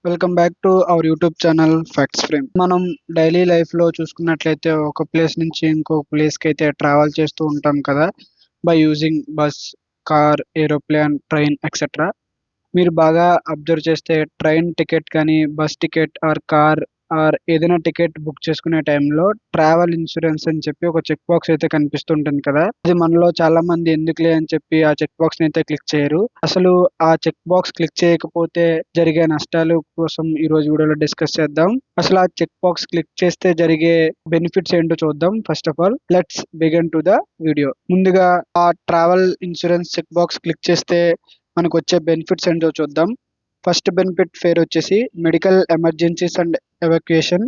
Welcome back to our YouTube channel facts frame. మనం daily life లో చూసుకున్నట్లయితే ఒక ప్లేస్ నుంచి ఇంకొక ప్లేస్ కి అయితే ట్రావెల్ చేస్తూ ఉంటాం కదా, by using bus, car, aeroplane, train etcetera. మీరు బాగా అబ్జర్వ్ చేస్తే ట్రైన్ టికెట్ కానీ, bus ticket or car or ఏదైనా టికెట్ బుక్ చేసుకునే టైంలో ట్రావెల్ ఇన్సూరెన్స్ అని చెప్పి ఒక చెక్ బాక్స్ అయితే కనిపిస్తుంటుంది కదా. అది మనలో చాలా మంది ఎందుకులే అని చెప్పి ఆ చెక్ బాక్స్ ని అయితే క్లిక్ చేయరు. అసలు ఆ చెక్ బాక్స్ క్లిక్ చేయకపోతే జరిగే నష్టాలు కోసం ఈ రోజు వీడియోలో డిస్కస్ చేద్దాం. అసలు ఆ చెక్ బాక్స్ క్లిక్ చేస్తే జరిగే బెనిఫిట్స్ ఏంటో చూద్దాం. First of all let's begin to the video. ముందుగా ఆ travel insurance check box click చేస్తే మనకు వచ్చే బెనిఫిట్స్ ఏంటో చూద్దాం. ఫస్ట్ బెనిఫిట్ ఫేర్ వచ్చేసి medical emergencies and evacuation.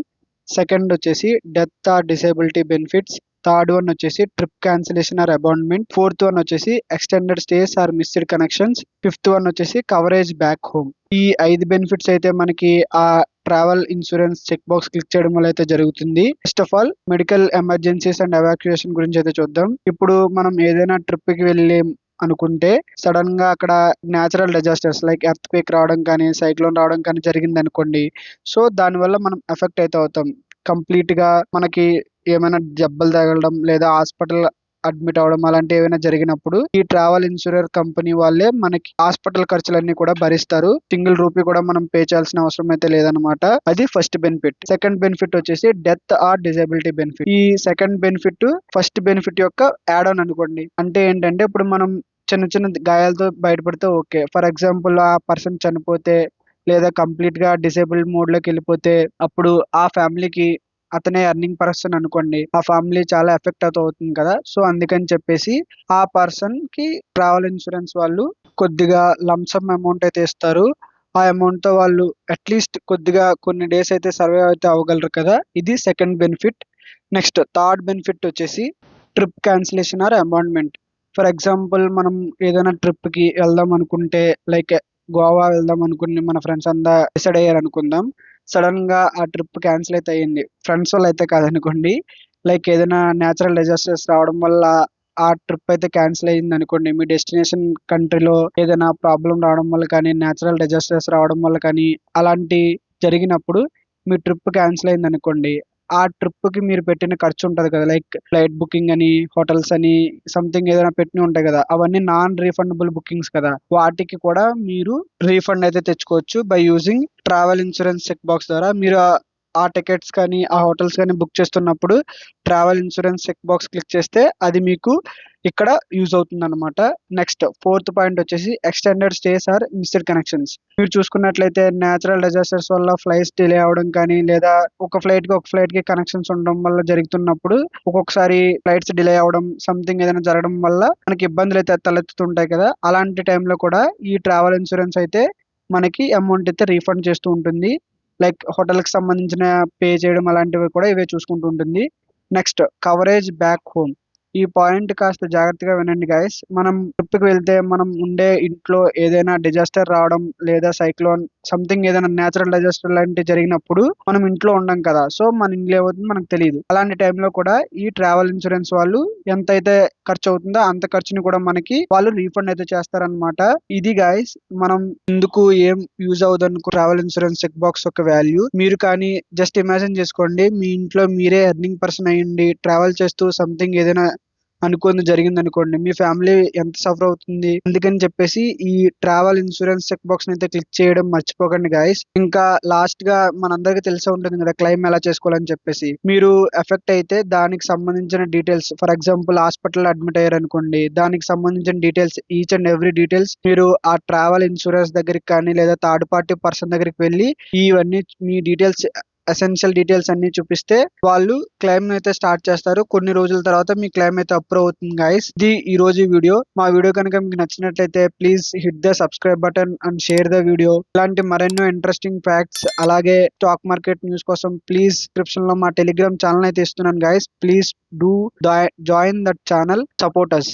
Second వచ్చేసి death or disability benefits. Third one వచ్చేసి trip cancellation or abandonment. Fourth one వచ్చేసి extended stays or missed connections. Fifth one వచ్చేసి కవరేజ్ బ్యాక్ హోమ్. ఈ 5 benefits అయితే మనకి ఆ travel insurance check box click చేయడం వల్ల అయితే జరుగుతుంది. First of all medical emergencies and evacuation గురించి అయితే చూద్దాం. ఇప్పుడు మనం ఏదైనా ట్రిప్ కి వెళ్ళి అనుకుంటే సడన్ గా అక్కడ natural disasters like earth quake రావడం కానీ, సైక్లోన్ రావడం కానీ జరిగింది అనుకోండి. సో దానివల్ల మనం ఎఫెక్ట్ అయితే అవుతాం. కంప్లీట్ గా మనకి ఏమైనా జబ్బలు తగలడం లేదా హాస్పిటల్ అడ్మిట్ అవడం అలాంటి ఏమైనా జరిగినప్పుడు ఈ ట్రావెల్ ఇన్సూరెన్స్ కంపెనీ వాళ్ళే మనకి హాస్పిటల్ ఖర్చులన్నీ కూడా భరిస్తారు. సింగిల్ రూపీ కూడా మనం పే చేయాల్సిన అవసరం అయితే లేదనమాట. అది ఫస్ట్ బెనిఫిట్. సెకండ్ బెనిఫిట్ వచ్చేసి డెత్ ఆర్ డిజబిలిటీ బెనిఫిట్. ఈ సెకండ్ బెనిఫిట్ ఫస్ట్ బెనిఫిట్ యొక్క యాడ్ ఆన్ అనుకోండి. అంటే ఏంటంటే ఇప్పుడు మనం చిన్న చిన్న గాయాలతో బయటపడితే ఓకే. ఫర్ ఎగ్జాంపుల్ ఆ పర్సన్ చనిపోతే లేదా కంప్లీట్ గా డిసేబుల్ మోడ్ లోకి వెళ్ళిపోతే అప్పుడు ఆ ఫ్యామిలీకి అతనే ఎర్నింగ్ పర్సన్ అనుకోండి, ఆ ఫ్యామిలీ చాలా ఎఫెక్ట్ అవుతుంది కదా. సో అందుకని చెప్పేసి ఆ పర్సన్ కి ట్రావెల్ ఇన్సూరెన్స్ వాళ్ళు కొద్దిగా లంసమ్ అమౌంట్ అయితే ఇస్తారు. ఆ అమౌంట్ తో వాళ్ళు అట్లీస్ట్ కొద్దిగా కొన్ని డేస్ అయితే సర్వైవ్ అయితే అవ్వగలరు కదా. ఇది second benefit. Next third benefit వచ్చేసి trip cancellation or abandonment. For example మనం ఏదైనా ట్రిప్ కి వెళ్దాం అనుకుంటే, లైక్ గోవా వెళ్దాం అనుకుని మన ఫ్రెండ్స్ అంతా డిసైడ్ అయ్యారు అనుకుందాం. సడన్ గా ఆ ట్రిప్ క్యాన్సిల్ అయితే అయ్యింది. ఫ్రెండ్స్ వాళ్ళు అయితే కాదనుకోండి, లైక్ ఏదైనా న్యాచురల్ డిజాస్టర్స్ రావడం వల్ల ఆ ట్రిప్ అయితే క్యాన్సిల్ అయ్యింది అనుకోండి. మీ డెస్టినేషన్ కంట్రీలో ఏదైనా ప్రాబ్లం రావడం వల్ల కానీ, న్యాచురల్ డిజాస్టర్స్ రావడం వల్ల కానీ అలాంటి జరిగినప్పుడు మీ ట్రిప్ క్యాన్సిల్ అయింది అనుకోండి. ఆ ట్రిప్ కి మీరు పెట్టిన ఖర్చు ఉంటది కదా, లైక్ ఫ్లైట్ బుకింగ్ అని, హోటల్స్ అని, సంథింగ్ ఏదైనా పెట్టిన ఉంటాయి కదా, అవన్నీ నాన్ రీఫండబుల్ బుకింగ్స్ కదా. వాటికి కూడా మీరు రీఫండ్ అయితే తెచ్చుకోవచ్చు by using travel insurance check box ద్వారా. మీరు ఆ టికెట్స్ కానీ, ఆ హోటల్స్ కానీ బుక్ చేస్తున్నప్పుడు travel insurance check box click చేస్తే అది మీకు ఇక్కడ యూజ్ అవుతుంది అనమాట. నెక్స్ట్ ఫోర్త్ పాయింట్ వచ్చేసి extended stays or missed connections. మీరు చూసుకున్నట్లయితే న్యాచురల్ డిజాస్టర్స్ వల్ల ఫ్లైట్స్ డిలే అవడం కానీ, లేదా ఒక ఫ్లైట్ కి కనెక్షన్స్ ఉండడం వల్ల జరుగుతున్నప్పుడు ఒక్కొక్కసారి ఫ్లైట్స్ డిలే అవడం, సంథింగ్ ఏదైనా జరగడం వల్ల మనకి ఇబ్బందులు అయితే తలెత్తుతుంటాయి కదా. అలాంటి టైంలో కూడా ఈ ట్రావెల్ ఇన్సూరెన్స్ అయితే మనకి అమౌంట్ అయితే రీఫండ్ చేస్తూ ఉంటుంది. లైక్ హోటల్ కి సంబంధించిన పే చేయడం అలాంటివి కూడా ఇవే చూసుకుంటూ ఉంటుంది. Next coverage back home. ఈ పాయింట్ కాస్త జాగ్రత్తగా వినండి గైస్. మనం ట్రిప్ కి వెళ్తే మనం ఉండే ఇంట్లో ఏదైనా డిజాస్టర్ రావడం లేదా సైక్లోన్ సంథింగ్ ఏదైనా నేచురల్ డిజాస్టర్ లాంటివి జరిగినప్పుడు మనం ఇంట్లో ఉండం కదా. సో మన ఇంట్లో ఏమవుతుందో మనకు తెలియదు. అలాంటి టైంలో కూడా ఈ ట్రావెల్ ఇన్సూరెన్స్ వాళ్ళు ఎంత అయితే ఖర్చు అవుతుందో అంత ఖర్చుని కూడా మనకి వాళ్ళు రీఫండ్ అయితే చేస్తారనమాట. ఇది గైస్ మనం ఎందుకు ఏం యూజ్ అవుతుంది ట్రావెల్ ఇన్సూరెన్స్ చెక్ బాక్స్ యొక్క వాల్యూ. మీరు కానీ జస్ట్ ఇమాజిన్ చేసుకోండి, మీ ఇంట్లో మీరే ఎర్నింగ్ పర్సన్ అయ్యండి ట్రావెల్ చేస్తూ సంథింగ్ ఏదైనా అనుకోని జరిగింది అనుకోండి, మీ ఫ్యామిలీ ఎంత సఫర్ అవుతుంది. అందుకని చెప్పేసి ఈ ట్రావెల్ ఇన్సూరెన్స్ చెక్ బాక్స్ అయితే క్లిక్ చేయడం మర్చిపోకండి గాయస్. ఇంకా లాస్ట్ గా మనందరికి తెలిసే ఉంటుంది కదా క్లెయిమ్ ఎలా చేసుకోవాలని చెప్పేసి. మీరు ఎఫెక్ట్ అయితే దానికి సంబంధించిన details, for example hospital admit అయ్యారు అనుకోండి, దానికి సంబంధించిన details each and every details మీరు ఆ ట్రావెల్ ఇన్సూరెన్స్ దగ్గరికి కానీ లేదా థర్డ్ పార్టీ పర్సన్ దగ్గరికి వెళ్ళి ఇవన్నీ మీ డీటెయిల్స్, ఎసెన్షియల్ డీటెయిల్స్ అన్ని చూపిస్తే వాళ్ళు క్లెయిమ్ అయితే స్టార్ట్ చేస్తారు. కొన్ని రోజుల తర్వాత మీ క్లెయిమ్ అయితే అప్రూవ్ అవుతుంది గైస్. ఇది ఈ రోజు వీడియో. మా వీడియో కనుక మీకు నచ్చినట్లయితే please hit the subscribe button and share the video. ఇలాంటి మరెన్నో ఇంట్రెస్టింగ్ ఫ్యాక్ట్స్ అలాగే స్టాక్ మార్కెట్ న్యూస్ కోసం ప్లీజ్ డిస్క్రిప్షన్ లో మా టెలిగ్రామ్ ఛానల్ అయితే ఇస్తున్నాను guys. Please do join that channel, support us.